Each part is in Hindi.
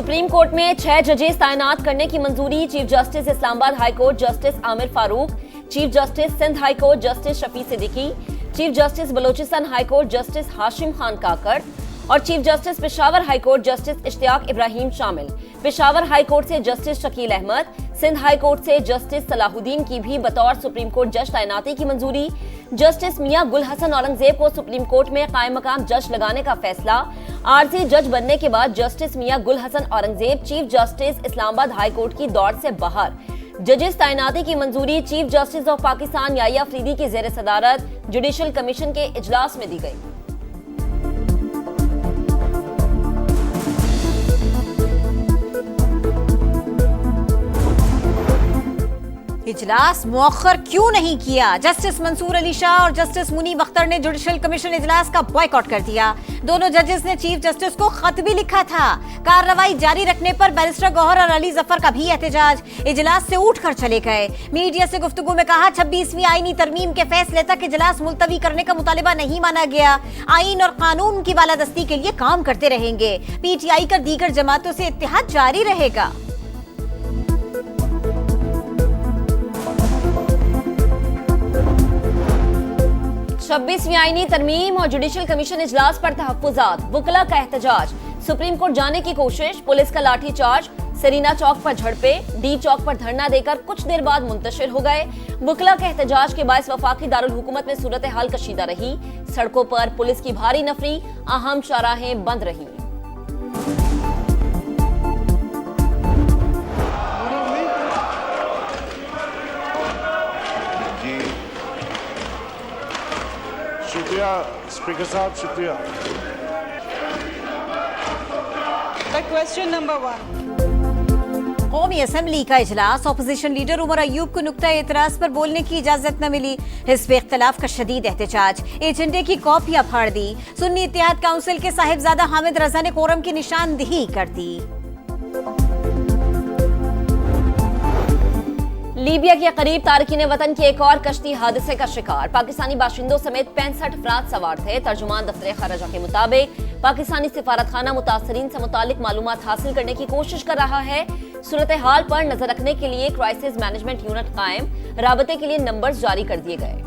सुप्रीम कोर्ट में 6 जजेस तैनात करने की मंजूरी। Chief justice Islamabad high court justice Aamir Farooq, chief justice Sindh high court justice Shafi Siddiqui, chief justice Balochistan high court justice Hashim Khan Kakar और chief justice Peshawar high court justice Ishtiaq Ibrahim शामिल। पेशावर हाई कोर्ट से justice Shakeel Ahmed, Sindh high court से जस्टिस सलाहुद्दीन की भी बतौर सुप्रीम कोर्ट जज तैनाती की मंजूरी। जस्टिस मियां गुल हसन औरंगजेब को सुप्रीम कोर्ट में कायम मकाम जज लगाने का फैसला। आरजी जज बनने के बाद justice Miangul Hassan Aurangzeb chief justice Islamabad high court की दौड़ से बाहर। जजेस तैनाती की मंजूरी chief justice of Pakistan Yahya Afridi की जेर सदारत जुडिशल कमीशन के इजलास में दी गई। इजलास मुअख्खर क्यों नहीं किया? जस्टिस मंसूर अली शाह और जस्टिस मुनीब अख्तर ने जुडिशल कमीशन इजलास का बॉयकॉट कर दिया। दोनों जजेस ने चीफ जस्टिस को खत भी लिखा था। कार्रवाई जारी रखने पर बैरिस्टर गौहर और अली जफर का भी एहतजाज। इजलास से उठकर चले गए। मीडिया से गुफ्तगू में कहा 26वीं आईनी तरमीम के फैसले तक इजलास मुलतवी करने का मुतालिबा नहीं माना गया। आईन और कानून की बालादस्ती के लिए काम करते रहेंगे। पीटीआई का दीगर जमातों से इत्तेहाद जारी रहेगा। 26वीं आईनी तरमीम और जुडिशल कमीशन इजलास पर तहफ्फुजात। वकला का एहतजाज। सुप्रीम कोर्ट जाने की कोशिश, पुलिस का लाठीचार्ज। सरीना चौक पर झड़पे, डी चौक पर धरना देकर कुछ देर बाद मुंतशिर हो गए। वकला के एहतजाज के बायस वफाकी दारुल हुकूमत में सूरत हाल कशीदा रही। सड़कों पर पुलिस की भारी नफरी, अहम चौराहें बंद रही। शुक्रिया स्पीकर साहब, शुक्रिया। Question number 1। कौमी असम्बली का इजलास। अपोजिशन लीडर उमर अयूब को नुक्ता एतराज पर बोलने की इजाजत न मिली। हिज़्ब इख्तिलाफ का शदीद एहतजाज। एजेंडे की कॉपियां फाड़ दी। सुन्नी इत्तेहाद काउंसिल के साहिबजादा हामिद रजा ने कोरम की निशानदेही कर दी। लीबिया के करीब तारकीन वतन की एक और कश्ती हादसे का शिकार। पाकिस्तानी बाशिंदों समेत 65 अफराद सवार थे। तर्जुमान दफ्तर खराजा के मुताबिक पाकिस्तानी सिफारतखाना मुतासरीन से मुतालिक मालूमात हासिल करने की कोशिश कर रहा है। सूरत हाल पर नजर रखने के लिए क्राइसिस मैनेजमेंट यूनिट कायम। राबते के लिए नंबर जारी कर दिए गए।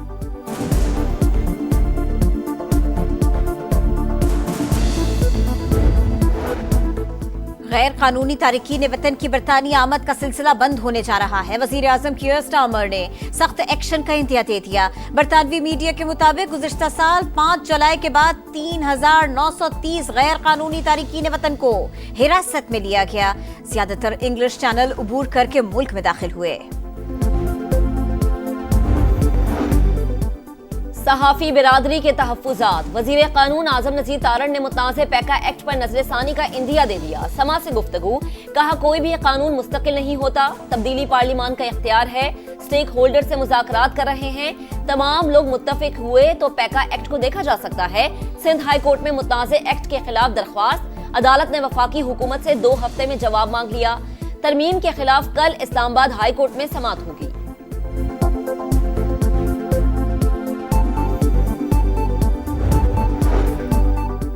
गैर कानूनी तारकीन वतन की बरतानिया आमद का सिलसिला बंद होने जा रहा है। वजीर आजम कीयर स्टार्मर ने सख्त एक्शन का इंतहा दे दिया। बरतानवी मीडिया के मुताबिक गुज़िश्ता साल 5 जुलाई के बाद 3930 गैर कानूनी तारकीन वतन को हिरासत में लिया गया। ज्यादातर इंग्लिश चैनल उबूर करके मुल्क में दाखिल हुए। सहाफी बिरादरी के तहफ्फुजात। वजीर कानून आजम नज़ीर तारण ने मुतनाज़े पैका एक्ट पर नजरसानी का इंदिया दे दिया। समा से गुफ्तगू। कहा कोई भी कानून मुस्तकिल नहीं होता। तब्दीली पार्लिमान का इख्तियार है। स्टेक होल्डर से मुज़ाकरात कर रहे हैं। तमाम लोग मुत्तफिक हुए तो पैका एक्ट को देखा जा सकता है। सिंध हाई कोर्ट में मुतनाज़े एक्ट के खिलाफ दरख्वास्त। अदालत ने वफाकी हुकूमत से 2 हफ्ते में जवाब मांग लिया। तरमीम के खिलाफ कल इस्लामाबाद हाई कोर्ट में समाअत होगी।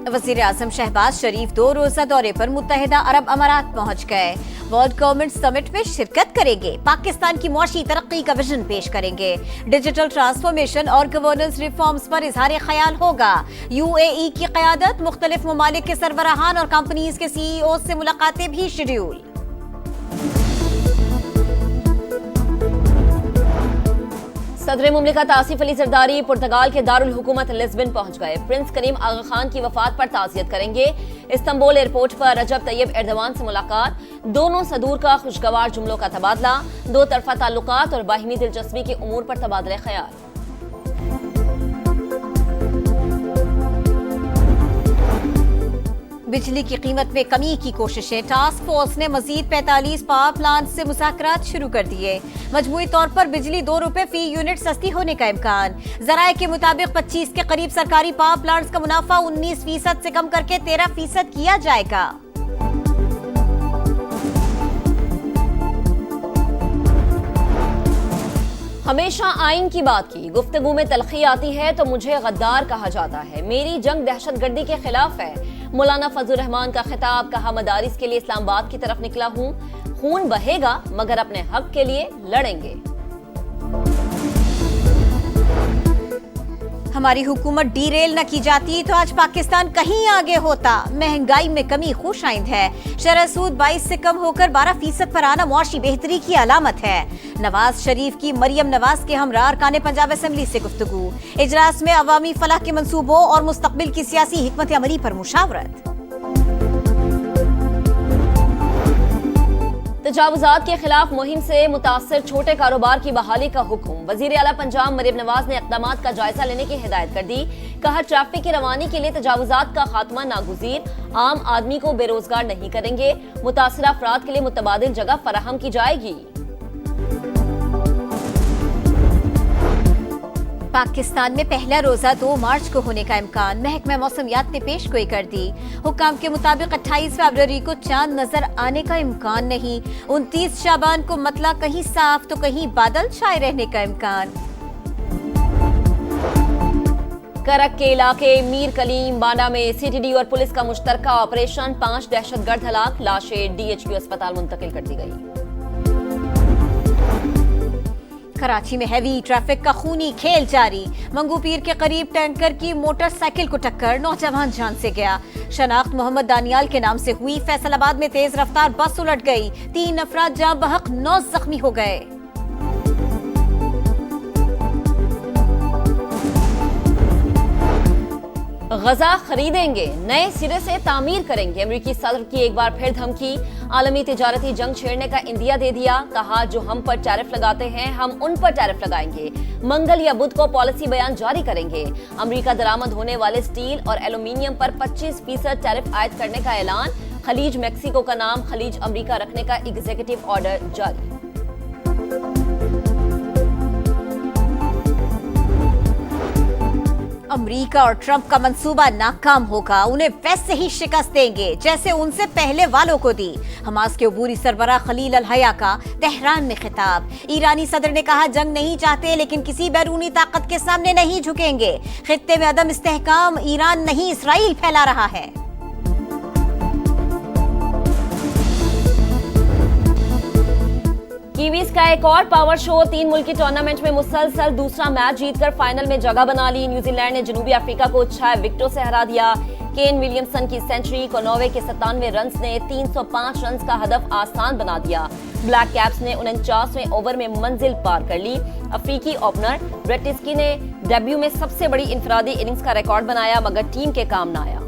वज़ीर आज़म शहबाज शरीफ 2 रोज़ा दौरे पर मुत्तहिदा अरब अमारात पहुंच गए। वर्ल्ड गवर्नमेंट समिट में शिरकत करेंगे। पाकिस्तान की मुआशी तरक्की का विजन पेश करेंगे। डिजिटल ट्रांसफॉर्मेशन और गवर्नेंस रिफॉर्म्स पर इजहार ख्याल होगा। UAE की क़यादत, मुख्तलिफ ममालिक के सरबराहान और कंपनीज के CEO से मुलाकातें भी शेड्यूल। सदर मुमलिकत आसिफ अली जरदारी पुर्तगाल के दारुल हुकूमत लिस्बन पहुंच गए। प्रिंस करीम आगा खान की वफात पर ताज़ियत करेंगे। इस्तांबुल एयरपोर्ट पर रजब तैयब एर्दवान से मुलाकात। दोनों सदूर का खुशगवार जुमलों का तबादला। 2 तरफा ताल्लुकात और बाहिमी दिलचस्पी के उमूर पर तबादले ख्याल। बिजली की कीमत में कमी की कोशिशें। टास्क फोर्स ने मजीद 45 पावर प्लांट से मुज़ाकरात शुरू कर दिए। मजमूई तौर पर बिजली 2 रुपए फी यूनिट सस्ती होने का इम्कान। जराये के मुताबिक 25 के करीब सरकारी पावर प्लांट्स का मुनाफा 19% से कम करके 13% किया जाएगा। हमेशा आइन की बात की। गुफ्तगू में तलखी आती है तो मुझे गद्दार कहा जाता है। मेरी जंग दहशतगर्दी के खिलाफ है। मौलाना फजलुर रहमान का खिताब, कहा मदारिस के लिए इस्लामाबाद की तरफ निकला हूं, खून बहेगा मगर अपने हक के लिए लड़ेंगे। हमारी हुकूमत डीरेल न की जाती तो आज पाकिस्तान कहीं आगे होता। महंगाई में कमी खुशाइंद है। शरह सूद 22 से कम होकर 12% पर आना मुआशी बेहतरी की अलामत है। नवाज शरीफ की मरियम नवाज के हमरा अरकान पंजाब असेंबली से गुफ्तगू। इजलास में अवामी फलाह के मंसूबों और मुस्तकबिल की सियासी हिकमत अमली पर मुशावरत। तजावुजात के खिलाफ मुहिम से मुतासर छोटे कारोबार की बहाली का हुक्म। वजीर आला पंजाब मरियम नवाज ने इक़दामात का जायजा लेने की हिदायत कर दी। कहा ट्रैफिक की रवानी के लिए तजावुजात का खात्मा नागुज़ीर, आम आदमी को बेरोजगार नहीं करेंगे, मुतासरा अफराद के लिए मुतबादिल जगह फराहम की जाएगी। पाकिस्तान में पहला रोजा 2 मार्च को होने का इम्कान। महकमा मौसमियात ने पेश गोई कर दी। हुक्काम के मुताबिक 28 फरवरी को चांद नजर आने का इम्कान नहीं। 29 शाबान को मतला कहीं साफ तो कहीं बादल छाए रहने का इम्कान। करक के इलाके मीर कलीम बांडा में सीटीडी और पुलिस का मुश्तरका ऑपरेशन। 5 दहशतगर्द हलाक, लाशें डीएचक्यू अस्पताल मुंतकिल कर दी गई। कराची में हैवी ट्रैफिक का खूनी खेल जारी। मंगू पीर के करीब टैंकर की मोटरसाइकिल को टक्कर, नौजवान जान से गया। शनाख्त मोहम्मद दानियाल के नाम से हुई। फैसलाबाद में तेज रफ्तार बस उलट गई। 3 अफराद जाँ बहक, 9 जख्मी हो गए। गजा खरीदेंगे, नए सिरे से तामीर करेंगे। अमेरिकी सदर की एक बार फिर धमकी। आलमी तिजारती जंग छेड़ने का इंदिया दे दिया। कहा जो हम पर टैरिफ लगाते हैं हम उन पर टैरिफ लगाएंगे। मंगल या बुध को पॉलिसी बयान जारी करेंगे। अमेरिका दरामद होने वाले स्टील और एल्यूमिनियम पर 25% टैरिफ आयद करने का ऐलान। खलीज मैक्सिको का नाम खलीज अमेरिका रखने का एग्जीक्यूटिव ऑर्डर जारी। अमेरिका और ट्रंप का मंसूबा नाकाम होगा। उन्हें वैसे ही शिकस्त देंगे जैसे उनसे पहले वालों को दी। हमास के अबूरी सरबराह खलील अल हया का तेहरान में खिताब। ईरानी सदर ने कहा जंग नहीं चाहते लेकिन किसी बैरूनी ताकत के सामने नहीं झुकेंगे। खित्ते में अदम इस्तेहकाम ईरान नहीं इसराइल फैला रहा है। कीवीज का एक और पावर शो। 3 मुल्की टूर्नामेंट में मुसलसल दूसरा मैच जीतकर फाइनल में जगह बना ली। न्यूजीलैंड ने जनूबी अफ्रीका को 6 विकेटों से हरा दिया। केन विलियमसन की सेंचुरी को नॉर्वे के 97 रन ने 305 रन का हदफ आसान बना दिया। ब्लैक कैप्स ने 49वें ओवर में मंजिल पार कर ली। अफ्रीकी ओपनर ब्रेटिस्की ने डेब्यू में सबसे बड़ी इंफरादी इनिंग्स का रिकॉर्ड बनाया मगर टीम के काम न आया।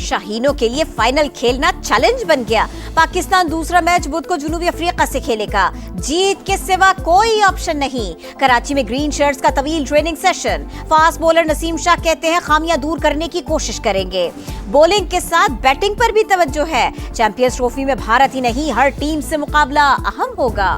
शाहीनों के लिए फाइनल खेलना चैलेंज बन गया। पाकिस्तान दूसरा मैच बुध को जनूबी अफ्रीका से खेलेगा। जीत के सिवा कोई ऑप्शन नहीं। कराची में ग्रीन शर्ट्स का तवील training session. Fast bowler Naseem Shah कहते हैं खामियां दूर करने की कोशिश करेंगे। बॉलिंग के साथ बैटिंग पर भी तवज्जो है। चैंपियंस ट्रॉफी में भारत ही नहीं हर टीम से मुकाबला अहम होगा।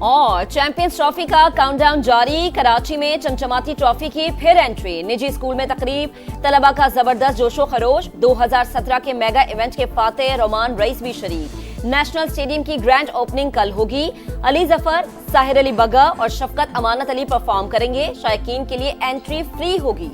और चैंपियंस ट्रॉफी का काउंटडाउन जारी। कराची में चमचमाती ट्रॉफी की फिर एंट्री। निजी स्कूल में तकरीब, तलबा का जबरदस्त जोशो खरोश। 2017 के मेगा इवेंट के फातेह रोमान रईस भी शरीक। नेशनल स्टेडियम की ग्रैंड ओपनिंग कल होगी। अली जफर, साहिर अली बगा और शफकत अमानत अली परफॉर्म करेंगे। शायकीन के लिए एंट्री फ्री होगी।